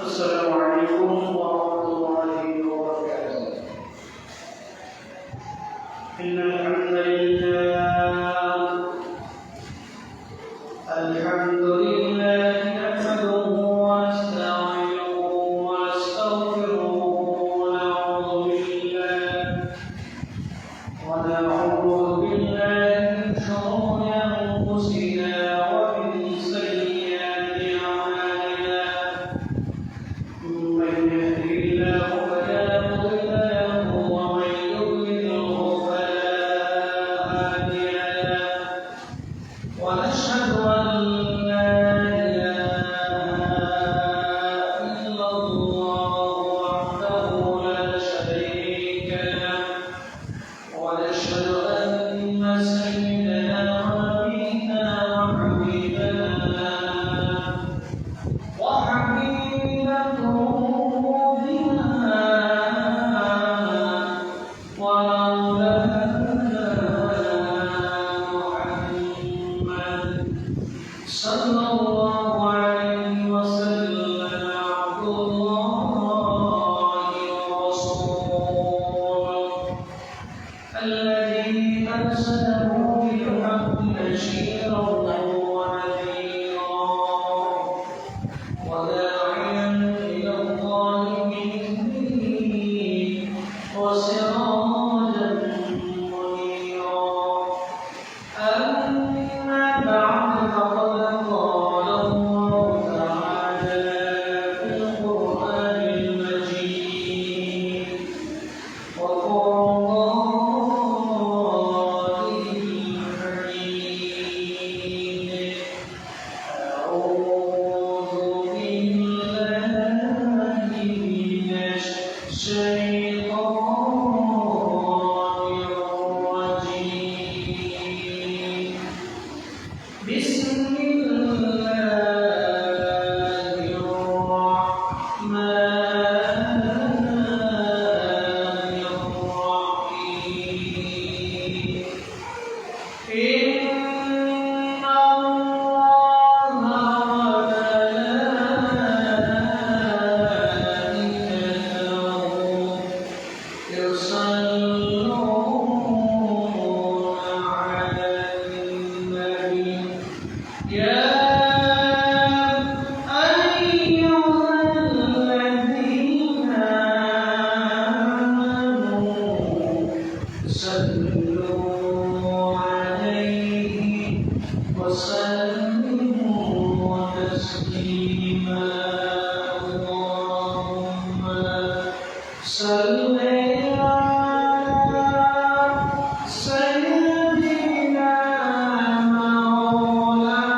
السلام عليكم ورحمة الله وبركاته. إن الحمد لله نحمده ونستعينه ونستغفره ونعوذ بالله من شرور أنفسنا ومن سيئات أعمالنا. من يهده الله فلا مضل له ومن يضلله فلا هادي له. ونشهد أن لا إله إلا الله وحده لا شريك له. ونشهد أن سيدنا ونبينا وحبيبنا وحبيب قلوبنا ومولانا محمد صلى الله عليه وسلم عبد الله ورسوله الذي أرسله بالحق بشيرا ونذيرا وداعيا إلى الله بإذنه وسراجا منيرا. أما بعد فقد قال الله تعالى في القرآن المجيد وفرقانه الحميد. أعوذ بالله من الشيطان الرجيم. بسم الله الرحمن الرحيم. إن الله وملائكته يصلون على النبي يا أيها الذين آمنوا صلوا عليه وسلموا تسليما. اللهم صل على سيدنا مولانا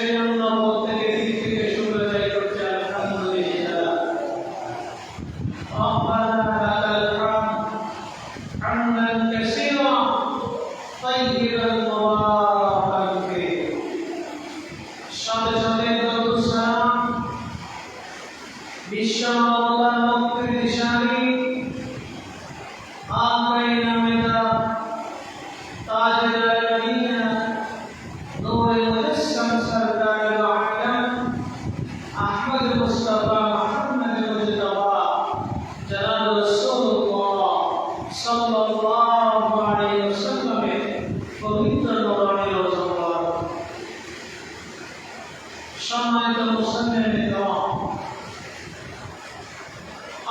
সেজন্য প্রত্যেকের দিক থেকে শুরু হয়ে করছে আলহামদুলিল্লাহ। ربنا لك الحمد حمدا كثيرا طيبا مباركا فيه সাথে সাথে দরুদ সালাম বিশ্ব মানবতার মুক্তির দিশারি আখরি নামেদা তাজদার মদিনা নূরে মুজাসসাম সরকার আলম আহমদ মুস্তাফা মুহাম্মদ মুজতবা জনাব রাসূলুল্লাহ সাল্লাল্লাহু আলাইহি ওয়াসাল্লামের পবিত্র নূরানি রওজা মুবারক। সম্মানিত মুসলিম کرام,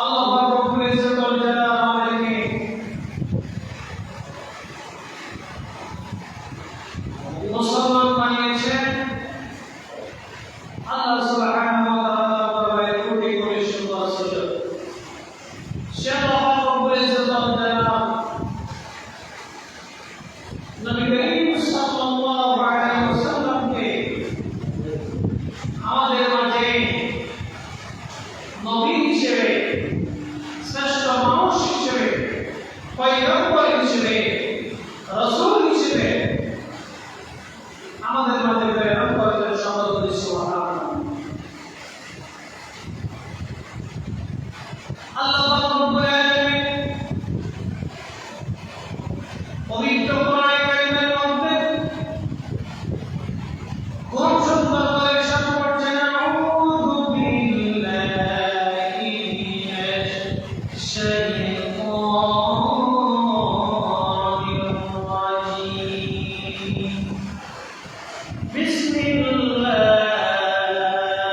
আল্লাহ পাক রব্বুল ইজ্জত ওয়াল জালাল আমাদেরকে মুসলমান বানিয়েছেন। আল্লাহ সুবহানাহু ওয়া তাআলা দরবারে কোটি কোটি শুকর সুজুদ। সে আল্লাহ পাক রব্বুল ইজ্জত ওয়াল জালাল নবী করিম সাল্লাল্লাহু আলাইহি ওয়াসাল্লামকে আমাদের মাঝে নবী হিসেবে, শ্রেষ্ঠ মানুষ হিসেবে, পয়গম্বর হিসেবে, রাসূল হিসেবে আমাদের মাঝে প্রেরণ করেছেন। সকল সুবহানাল্লাহ। আল্লাহ পাক রব্বুল আলামিন পবিত্র কোরআন কারীমের মধ্যে খুব সুন্দর করে ইরশাদ করছেন, আউযু বিল্লাহি মিনাশ শাইতানির রাজীম। বিসমিল্লাহির রাহমানির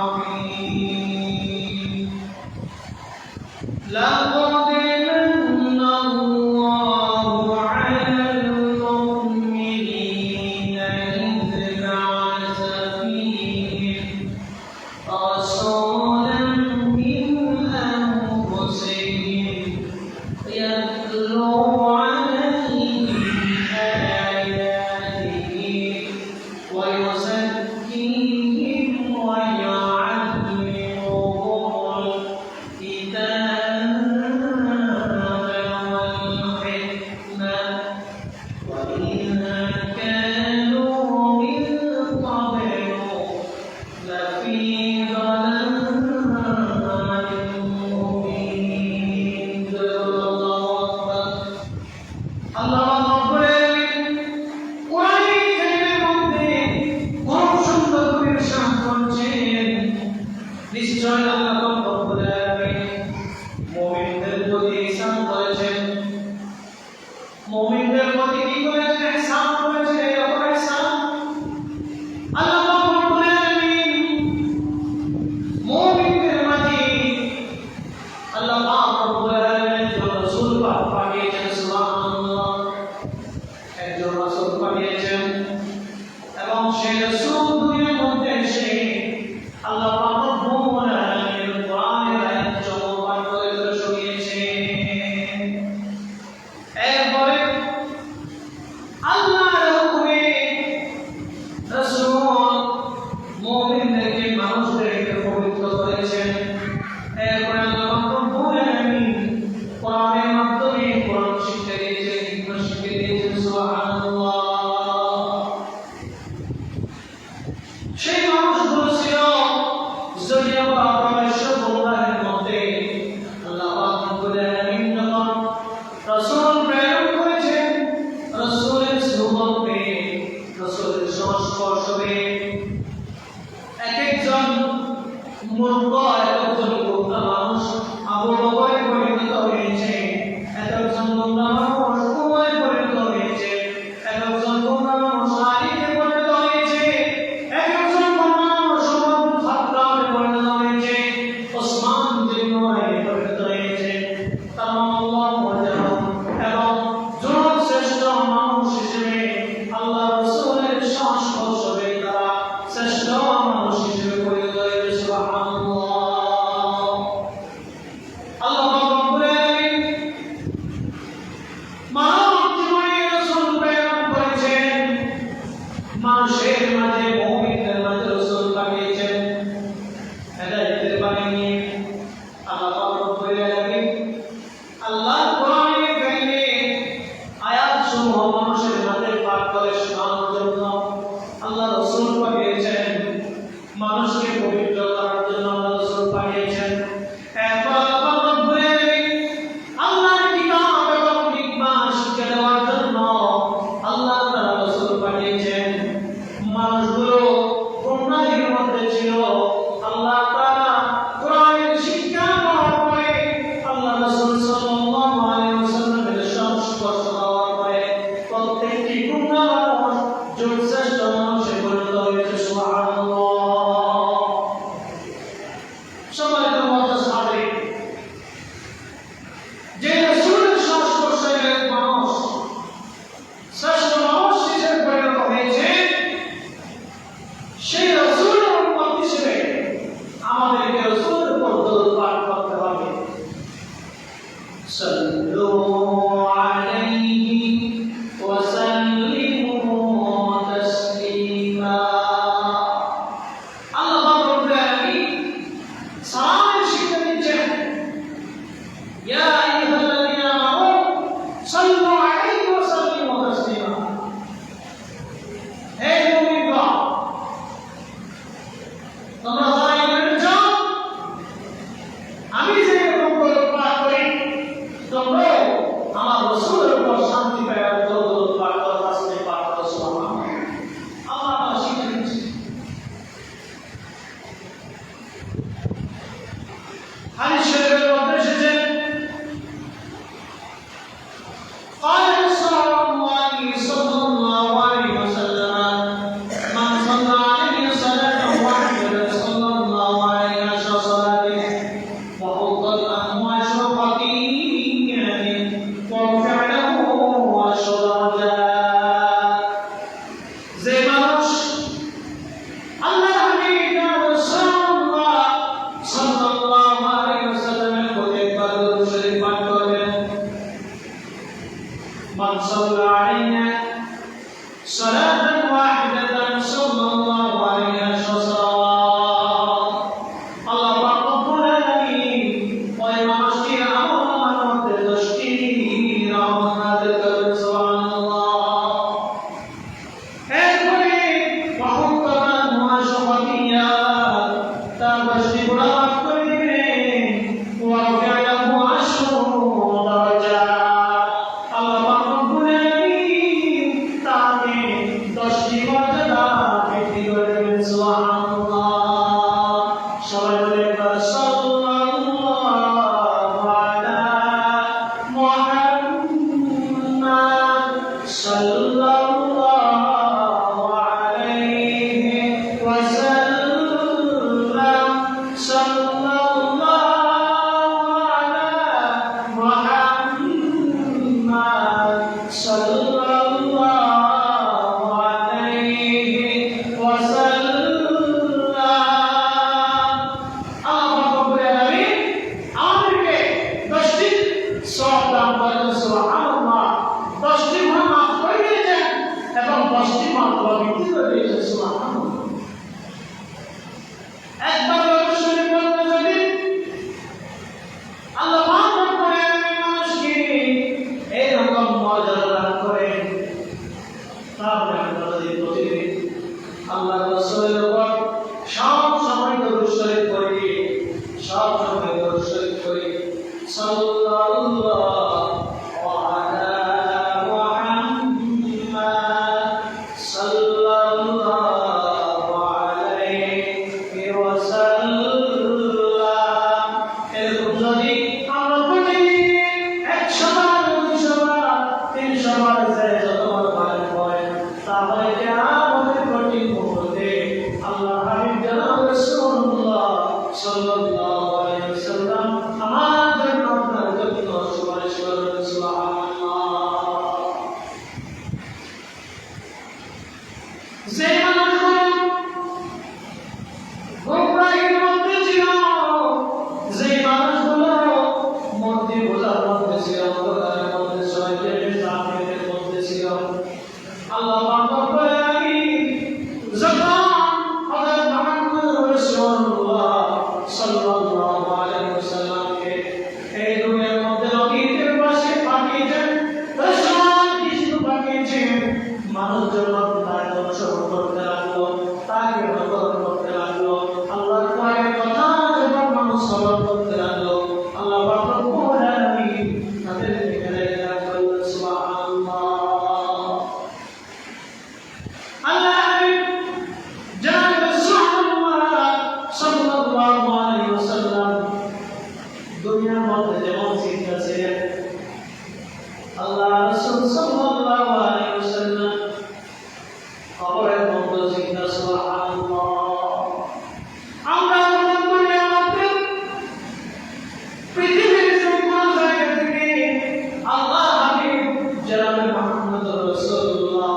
রাহিম। لقد من الله على المؤمنين إذ بعث فيهم رسولا من أنفسهم يتلو عليهم آياته ويزكيهم ويعلمهم الكتاب والحكمة وإن كانوا من قبل لفي ضلال مبين. الله أكبر. আল্লাহ রাব্বুল আলামিন কোরআনে কারীমের মধ্যে খুব সুন্দর করে ইরশাদ করছেন, নিশ্চয় আল্লাহ রাব্বুল আলামিন মুমিনদের প্রতি ইহসান করেছেন। মুমিনদের প্রতি কি করেছেন? ইহসান করেছেন। এরকম ইহসান আল্লাহ রাব্বুল আলামিন মুমিনদের মাঝে আল্লাহ রাব্বুল আলামিন রাসূল পাক পাঠিয়েছেন। সুবহানাল্লাহ। একজন রাসূল পাঠিয়েছেন এবং সেই রাসূল দুনিয়ার মধ্যে এসে আল্লাহ পাক রব্বুল আলামিন কোরআনের আয়াত চমৎকার করে ধরে শুনিয়েছেন। এরপরে আল্লাহর হুকুমে রাসূল মুমিনদেরকে, মানুষদেরকে পবিত্র করেছেন। এরপরে আল্লাহ পাক রব্বুল আলামিন কোরআনের মাধ্যমে কোরআন শিক্ষা দিয়েছেন, হিকমত শিক্ষা দিয়েছেন। সুবহানাল্লাহ। সেই মানুষগুলো ছিল জরিয়া বা প্রবেশ গুমরাহের মধ্যে। আল্লাহ পাক রব্বুল আলামিন যখন রাসূল প্রেরণ করেছেন, রাসূলের সুহবত পেয়ে, রাসূলের সংস্পর্শ পেয়ে এক একজন মূর্খ, এক একজন গোমরা মানুষ আবু বকরে পরিণত হয়েছে, এক একজন গোমরা মানুষ উমরে পরিণত হয়েছে, এক একজন গোমরা মানুষ আলীতে পরিণত হয়েছে, এক একজন গোমরা মানুষ ওমর বিন খাত্তাবে পরিণত হয়েছে, ওসমান বিন নুরাইনে পরিণত হয়েছে। তামাল্লাহু ওয়াজহাহু। এবং জনম শ্রেষ্ঠ মানুষ হিসেবে আল্লাহ রাসূলের সংস্পর্শ পেয়ে তারা শ্রেষ্ঠ মানুষ হিসেবে পরিণত হয়েছে। সুবহানাল্লাহ। আল্লাহ রাব্বুল আলামিন من صلى علينا صلاة واحدة صلى الله عليه وسلم الله رب العالمين ويمشي أمام وتشكير رحمة سبحان الله এরপরে وحكما وشفقيا تبشر رحمة ورفع له عشر درجات الله رب العالمين তাকে 10টি মর্যাদা বৃদ্ধি করে দেবেন সুবহানাল্লাহ সবাই বলে সাল্লাল্লাহু আলা মুহাম্মাদ সাল্লাল্লাহু আলাইহি ওয়াসাল্লাম সাল্লাল্লাহু আলা মুহাম্মাদ সাল্লাল্লাহু আলাইহি ওয়াসাল্লাম আল্লাহ রাব্বুল আলামিন আমাদেরকে 10টি সওয়াব দান করেন সুবহানাল্লাহ 10টি গুনাহ মাফ করে দিয়েছেন এবং 10টি মার্তবা বৃদ্ধি করে দিয়েছেন সুবহানাল্লাহ একবার অবশ্যই বলতে যদি আল্লাহ পাক রব্বুল আলামিন মানুষকে এরকম মর্যাদা দান করেন তাহলে আমরা যদি প্রতিদিন আল্লাহর রাসূলের উপর সব সময় দরুদ শরীফ পড়ি সব সময় দরুদ শরীফ পড়ি সাল্লাল্লাহু আলা মুহাম্মাদ সাল্লাল্লাহু আলাইহি ওয়াসাল্লাম এরকম যদি আমরা প্রতিদিন 100 বার 200 বার 300 বার যতবার পারেন পড়েন তাহলে কিয়ামতের কঠিন মুহূর্তে আল্লাহ হাবিব জনাব রাসূলুল্লাহ সাল্লাল্লাহু আলাইহি ওয়াসাল্লাম আমার জন্য আপনার জন্য সুপারিশ করবেন সুবহানাল্লাহ যে মানুষগুলো গোমরাহির মধ্যে ছিল যে মানুষগুলো মধ্যে বোঝার মধ্যে ছিল অন্ধকারের মধ্যে শয়তানের জালেমের মধ্যে ছিল আল্লাহ পাক রব্বুল আলামিন যখন হযরত মুহাম্মদ রাসূলুল্লাহ সাল্লাল্লাহু আলাইহি ওয়াসাল্লামকে এই দুনিয়ার মধ্যে নবীদের পাশে পাঠিয়েছেন রাসূল কিছু পাঠিয়েছেন মানুষজন তার অনুসরণ করতে লাগলো তাকে অনুসরণ করতে লাগলো আল্লাহর কোরআনের কথা যখন মানুষ শ্রবণ করতে লাগলো আল্লাহ পাক রব্বুল আলামিন তাদেরকে হেদায়েত দান করলেন সুবহানাল্লাহ আল্লাহ হাবিব জনাব রাসূলুল্লাহ সাল্লাল্লাহু আলাইহি ওয়াসাল্লাম দুনিয়ার মধ্যে যেমন চিন্তা ছিলেন আল্লাহ রাসূল সাল্লাল্লাহু আলাইহি ওয়াসাল্লাম কবরের মধ্যে চিন্তা সুবহানাল্লাহ আমরা অনুমান করি আমাদের পৃথিবীর যে কোন জায়গা থেকে আল্লাহ হাবিব জনাব মুহাম্মদ রাসূলুল্লাহ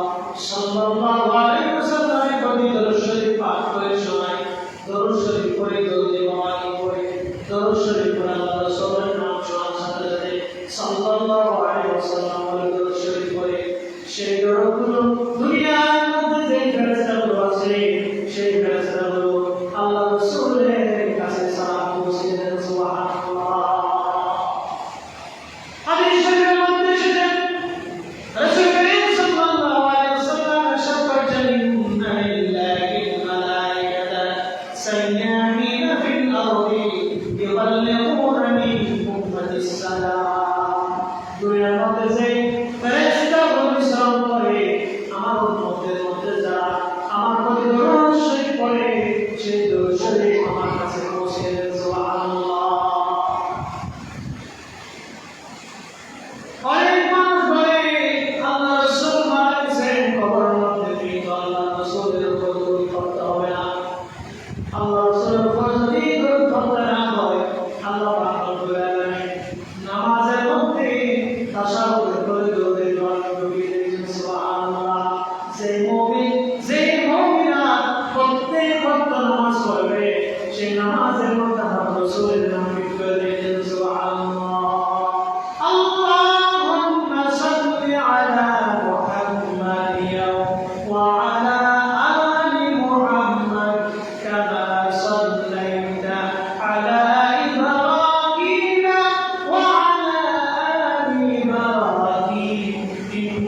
সাল্লাল্লাহু আলাইহি ওয়াসাল্লামের প্রতি দরুদ শরীফ পাঠ করে শোনায় দরুদ শরীফ পড়ে দরুদ ইমানি পড়ে দরুদ শরীফ পড়ে আল্লাহ রাসূলের নাম শোনার সাথে সাথে সাল্লাল্লাহু আলাইহি ওয়াসাল্লাম বলে দরুদ শরীফ পড়ে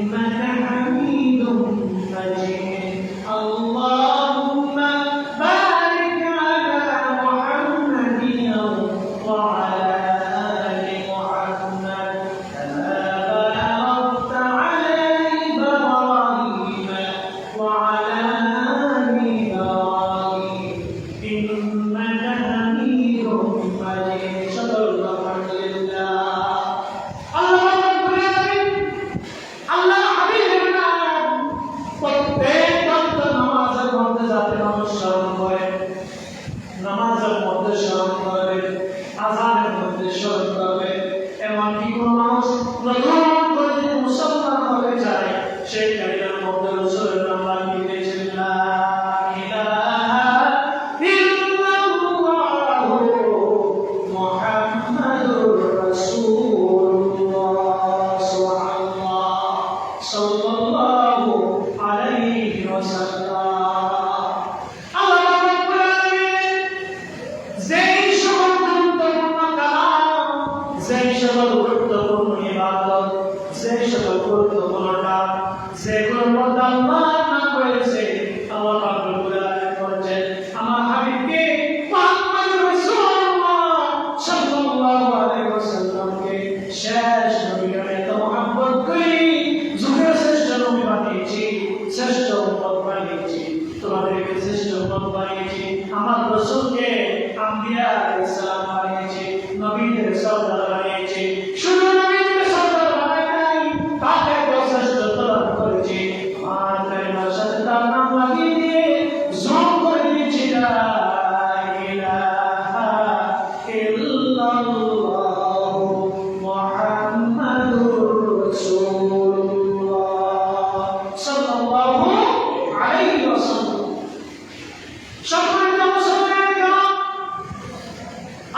ইন্নাকা হামিদুম মাজিদ আল্লাহুম্মা বারিক আলা মুহাম্মাদিন ওয়া আলা আলি মুহাম্মাদ কামা বারাকতা আলা ইব্রাহিম ওয়া আলা আলি ইব্রাহিম ইন্নাকা হামিদুম মাজিদ সাল্লাল্লাহু আলাইহি নামাজের মধ্যে স্মরণ করবে, আযানের মধ্যে স্মরণ করবে। এমনকি কোন মানুষ গ্রহণ করে যদি মুসলমান হতে চায় সেই কালিমার মধ্যে রাসূলের নাম লাগিয়ে দিয়েছেন লা ইলাহা ইল্লাল্লাহু মুহাম্মাদুর রাসূলুল্লাহ সাল্লাল্লাহু আলাইহি ওয়াসাল্লাম। গুরুত্বপূর্ণ ইবাদত, যে সকল গুরুত্বপূর্ণ কাজ যেগুলোর মধ্যে আল্লাহ নাম রয়েছে, আল্লাহ পাক রব্বুল আলামিন বলেছেন আমার হাবিবকে মুহাম্মদুর রাসূলুল্লাহ সাল্লাল্লাহু আলাইহি ওয়াসাল্লামকে শেষ নবীর এত মহব্বত করি, যুগের শ্রেষ্ঠ নবী বানিয়েছি, শ্রেষ্ঠ উম্মত বানিয়েছি, তোমাদেরকে শ্রেষ্ঠ উম্মত বানিয়েছি। আমার রাসূলকে আম্বিয়া আলাইহিস সালাম বানিয়েছি, নবীদের সরদার বানিয়েছি। শুধু নবীদের সরদার বানাই নাই, তাকে শ্রেষ্ঠ প্রদান করেছি। আমার কালিমার সাথে তার নাম লাগিয়ে দিয়ে জম করে দিয়েছি লা ইলাহা ইল্লাল্লাহু মুহাম্মাদুর রাসূলুল্লাহ সাল্লাল্লাহু আলাইহি ওয়াসাল্লাম। সম্মানিত মুসলমান কিরাম,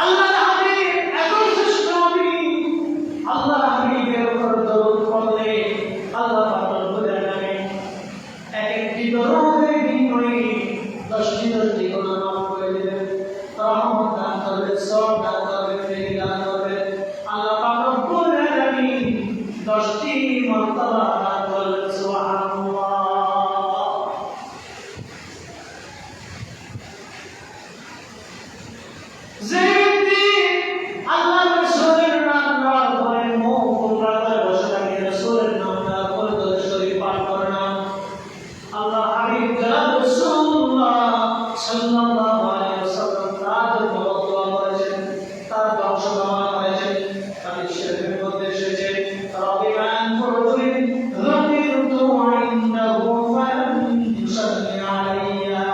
আল্লাহর হাবিব এত শ্রেষ্ঠ নবী, আল্লাহর হাবিবের উপর দরুদ পড়লে আল্লাহ পাক রব্বুল আলামিন একটি দরুদের বিনিময়ে 10টি গুনাহ মাফ করে দিবেন, রহমত দান করবেন, সওয়াব দান করবেন, নেকি দান করবেন। আল্লাহ পাক রব্বুল আলামিন 10টি মর্তবা দান করবেন। সুবহানাল্লাহ। যে ব্যক্তি আল্লাহর রাসূলের নাম নেওয়ার পরে মুখ খোলা করে বসে থাকে, রাসূলের নাম নেওয়ার পরে দরুদ শরীফ পাঠ করে না, আল্লাহ হাবিব জনাব রাসূলুল্লাহ সাল্লাল্লাহু আলাইহি ওয়াসাল্লাম তার জন্য দোয়া করেছেন, তার বংশ কামনা করেছেন। হাদিস শরীফের মধ্যে এসেছে রাবিমান ফুরুজিন রাদিতু ইনদাহু ফালাম ইউসাল্লি আলাইয়া।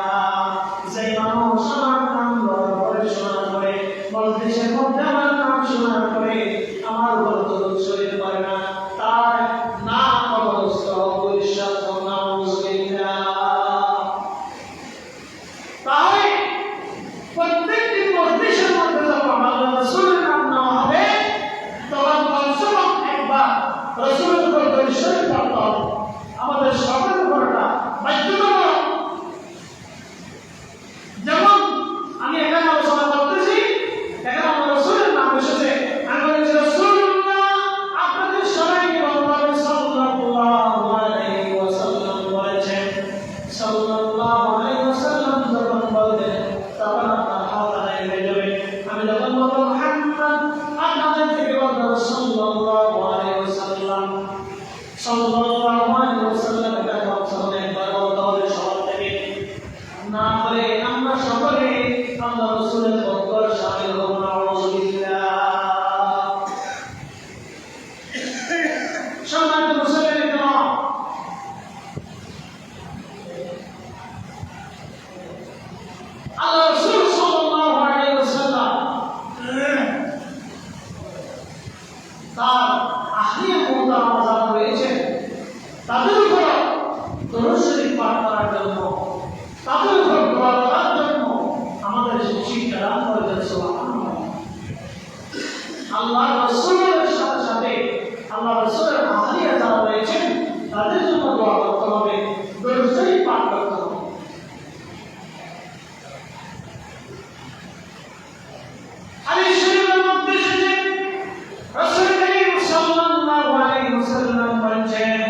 যে মানুষ আমার নাম লওয়ার পরে শোনার পরে মজলিসের মধ্যে আমার নাম শোনার পরে আমার উপর দরুদ শরীফ পড়ে না, তার নাম কবরস্থ পরিষ্কার নাউযুবিল্লাহ। তাই প্রত্যেকটি মজলিসের মধ্যে যখন আল্লাহ রাসূলের নাম নেওয়া হবে তখন কমসে কম একবার রাসূলের উপর দরুদ শরীফ পড়তে হবে। আমাদের সকলের উপর এটা বাধ্যতামূলক। যেমন আমি এখানে আলোচনা করতেছি, এখানে আমার রাসূলের নাম এসেছে, আমি বলেছি রাসূলুল্লাহ, আপনাদের সবাইকে বলতে হবে সাল্লাল্লাহু আলাইহি ওয়াসাল্লাম বলেছেন। সাল্লাল্লাহু আলাইহি ওয়াসাল্লাম যখন বলবেন তখন আপনার হাত আদায় হয়ে যাবে। আমি যখন বলবো মুহাম্মদ, আপনাদের থেকে বলতে হবে সাল্লাল্লাহু আলাইহি ওয়াসাল্লাম। সাল্লাল্লাহু আলাইহি ওয়াসাল্লাম এটা কমসে একবার বলতে হবে সবার থেকে, না হলে আমরা সকলে আল্লাহ রাসূলের বরকত শামিল হব। নাউযুবিল্লাহ। সম্মানিত মুসলিম কিরাম, আল্লাহ রাসূল সাল্লাল্লাহু আলাইহি ওয়াসাল্লাম তার আহলে মুহতারাম যারা রয়েছেন তাদের উপর দরুদ শরীফ পাঠ করার জন্য, তাদের উপর দোয়া করার জন্য আমাদের শিক্ষা দান করেছেন। সুবহানাল্লাহ। আল্লাহ রাসূলের সাথে সাথে আল্লাহ রাসূলের আহলে যারা রয়েছেন তাদের জন্য দোয়া করতে হবে, দরুদ শরীফ পাঠ করতে হবে। হাদিস শরীফের মধ্যে এসেছে রাসূল করিম সাল্লাল্লাহু আলাইহি ওয়াসাল্লাম বলেছেন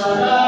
সালাম